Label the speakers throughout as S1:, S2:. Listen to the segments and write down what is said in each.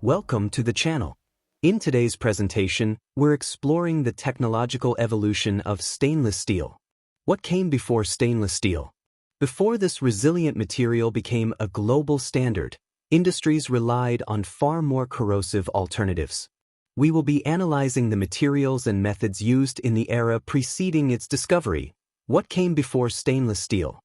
S1: Welcome to the channel. In today's presentation, we're exploring the technological evolution of stainless steel. What came before stainless steel? Before this resilient material became a global standard, industries relied on far more corrosive alternatives. We will be analyzing the materials and methods used in the era preceding its discovery. What came before stainless steel?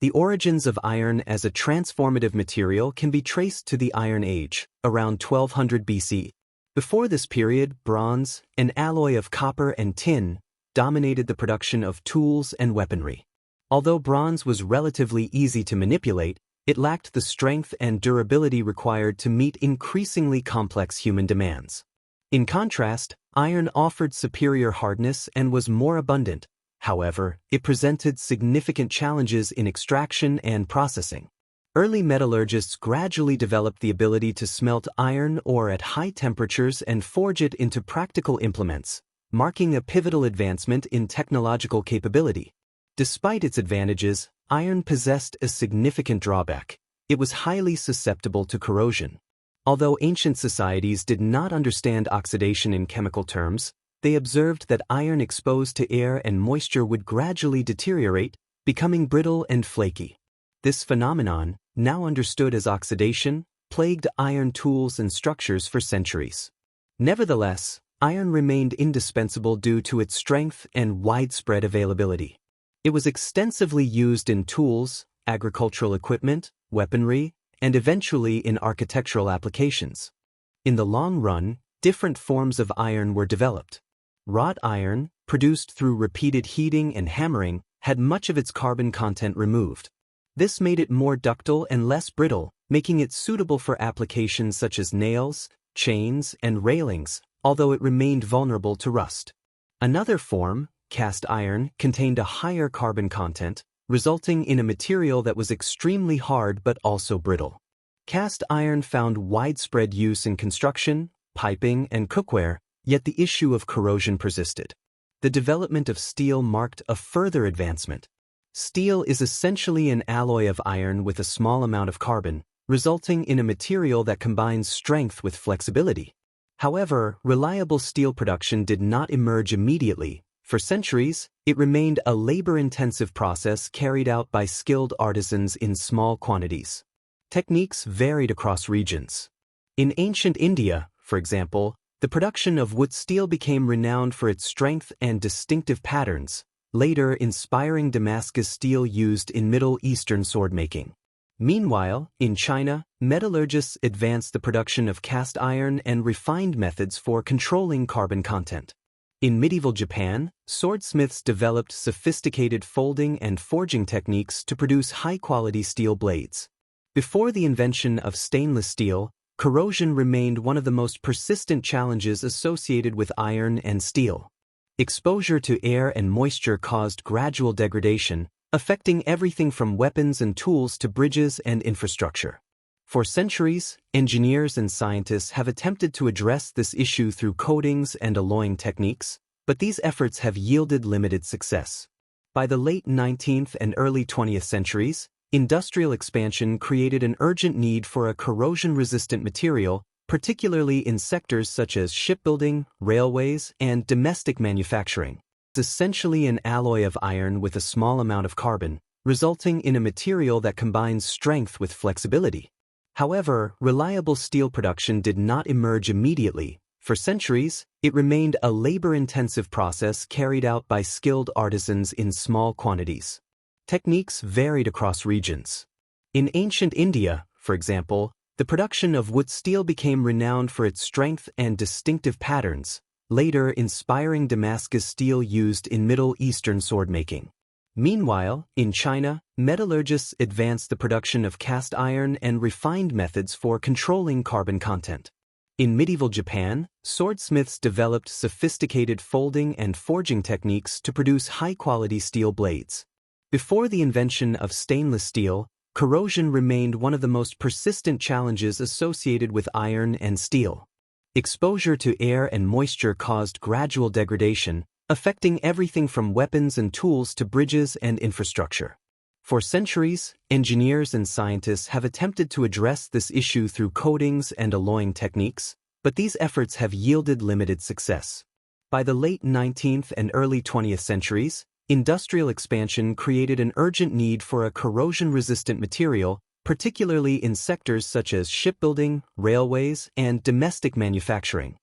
S1: The origins of iron as a transformative material can be traced to the Iron Age, around 1200 BC. Before this period, bronze, an alloy of copper and tin, dominated the production of tools and weaponry. Although bronze was relatively easy to manipulate, it lacked the strength and durability required to meet increasingly complex human demands. In contrast, iron offered superior hardness and was more abundant. However, it presented significant challenges in extraction and processing. Early metallurgists gradually developed the ability to smelt iron ore at high temperatures and forge it into practical implements, marking a pivotal advancement in technological capability. Despite its advantages, iron possessed a significant drawback. It was highly susceptible to corrosion. Although ancient societies did not understand oxidation in chemical terms, they observed that iron exposed to air and moisture would gradually deteriorate, becoming brittle and flaky. This phenomenon, now understood as oxidation, plagued iron tools and structures for centuries. Nevertheless, iron remained indispensable due to its strength and widespread availability. It was extensively used in tools, agricultural equipment, weaponry, and eventually in architectural applications. In the long run, different forms of iron were developed. Wrought iron, produced through repeated heating and hammering, had much of its carbon content removed. This made it more ductile and less brittle, making it suitable for applications such as nails, chains, and railings, although it remained vulnerable to rust. Another form, cast iron, contained a higher carbon content, resulting in a material that was extremely hard but also brittle. Cast iron found widespread use in construction, piping, and cookware, yet the issue of corrosion persisted. The development of steel marked a further advancement. Steel is essentially an alloy of iron with a small amount of carbon, resulting in a material that combines strength with flexibility. However, reliable steel production did not emerge immediately. For centuries, it remained a labor-intensive process carried out by skilled artisans in small quantities. Techniques varied across regions. In ancient India, for example, the production of wood steel became renowned for its strength and distinctive patterns, later inspiring Damascus steel used in Middle Eastern sword-making. Meanwhile, in China, metallurgists advanced the production of cast iron and refined methods for controlling carbon content. In medieval Japan, swordsmiths developed sophisticated folding and forging techniques to produce high-quality steel blades. Before the invention of stainless steel, corrosion remained one of the most persistent challenges associated with iron and steel. Exposure to air and moisture caused gradual degradation, affecting everything from weapons and tools to bridges and infrastructure. For centuries, engineers and scientists have attempted to address this issue through coatings and alloying techniques, but these efforts have yielded limited success. By the late 19th and early 20th centuries, industrial expansion created an urgent need for a corrosion-resistant material, particularly in sectors such as shipbuilding, railways, and domestic manufacturing. It's essentially an alloy of iron with a small amount of carbon, resulting in a material that combines strength with flexibility. However, reliable steel production did not emerge immediately. For centuries, it remained a labor-intensive process carried out by skilled artisans in small quantities. Techniques varied across regions. In ancient India, for example, the production of wood steel became renowned for its strength and distinctive patterns, later inspiring Damascus steel used in Middle Eastern sword-making. Meanwhile, in China, metallurgists advanced the production of cast iron and refined methods for controlling carbon content. In medieval Japan, swordsmiths developed sophisticated folding and forging techniques to produce high-quality steel blades. Before the invention of stainless steel, corrosion remained one of the most persistent challenges associated with iron and steel. Exposure to air and moisture caused gradual degradation, affecting everything from weapons and tools to bridges and infrastructure. For centuries, engineers and scientists have attempted to address this issue through coatings and alloying techniques, but these efforts have yielded limited success. By the late 19th and early 20th centuries, industrial expansion created an urgent need for a corrosion-resistant material, particularly in sectors such as shipbuilding, railways, and domestic manufacturing.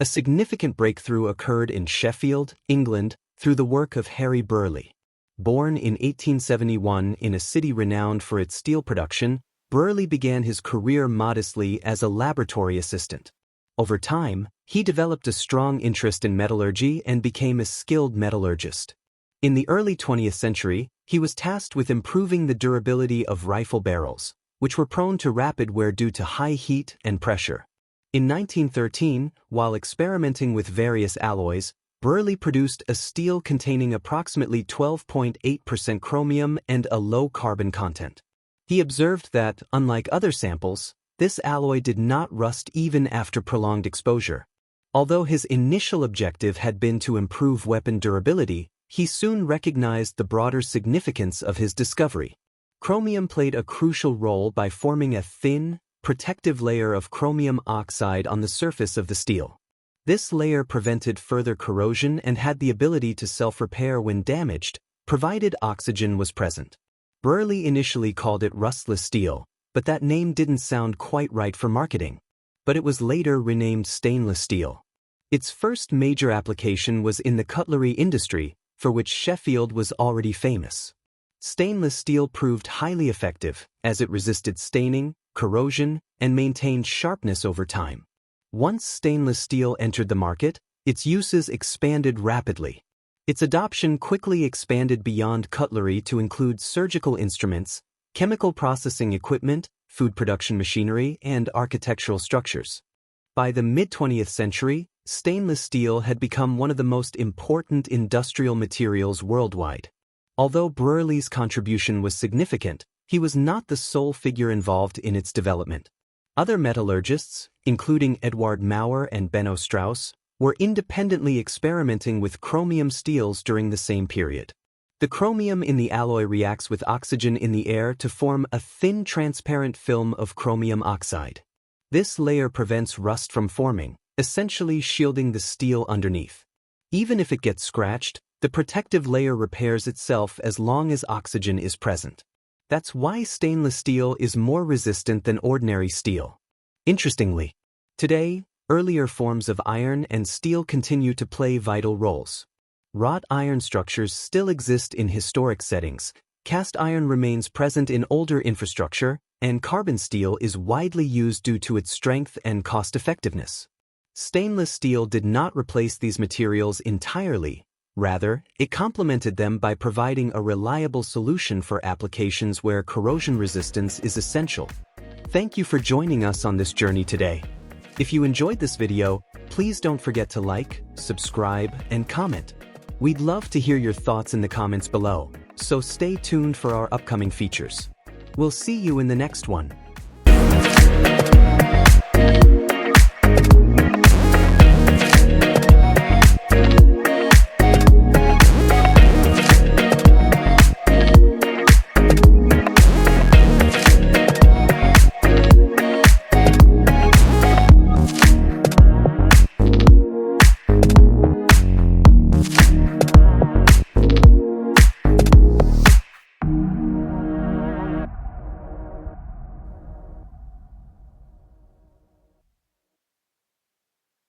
S1: A significant breakthrough occurred in Sheffield, England, through the work of Harry Brearley. Born in 1871 in a city renowned for its steel production, Brearley began his career modestly as a laboratory assistant. Over time, he developed a strong interest in metallurgy and became a skilled metallurgist. In the early 20th century, he was tasked with improving the durability of rifle barrels, which were prone to rapid wear due to high heat and pressure. In 1913, while experimenting with various alloys, Brearley produced a steel containing approximately 12.8% chromium and a low carbon content. He observed that, unlike other samples, this alloy did not rust even after prolonged exposure. Although his initial objective had been to improve weapon durability, he soon recognized the broader significance of his discovery. Chromium played a crucial role by forming a thin, protective layer of chromium oxide on the surface of the steel. This layer prevented further corrosion and had the ability to self-repair when damaged, provided oxygen was present. Brearley initially called it rustless steel, but that name didn't sound quite right for marketing. But it was later renamed stainless steel. Its first major application was in the cutlery industry, for which Sheffield was already famous. Stainless steel proved highly effective, as it resisted staining, corrosion, and maintained sharpness over time. Once stainless steel entered the market, its uses expanded rapidly. Its adoption quickly expanded beyond cutlery to include surgical instruments, chemical processing equipment, food production machinery, and architectural structures. By the mid-20th century, stainless steel had become one of the most important industrial materials worldwide. Although Brearley's contribution was significant, he was not the sole figure involved in its development. Other metallurgists, including Eduard Maurer and Benno Strauss, were independently experimenting with chromium steels during the same period. The chromium in the alloy reacts with oxygen in the air to form a thin transparent film of chromium oxide. This layer prevents rust from forming, essentially shielding the steel underneath. Even if it gets scratched, the protective layer repairs itself as long as oxygen is present. That's why stainless steel is more resistant than ordinary steel. Interestingly, today, earlier forms of iron and steel continue to play vital roles. Wrought iron structures still exist in historic settings, cast iron remains present in older infrastructure, and carbon steel is widely used due to its strength and cost-effectiveness. Stainless steel did not replace these materials entirely. Rather, it complemented them by providing a reliable solution for applications where corrosion resistance is essential. Thank you for joining us on this journey today. If you enjoyed this video, please don't forget to like, subscribe, and comment. We'd love to hear your thoughts in the comments below, so stay tuned for our upcoming features. We'll see you in the next one.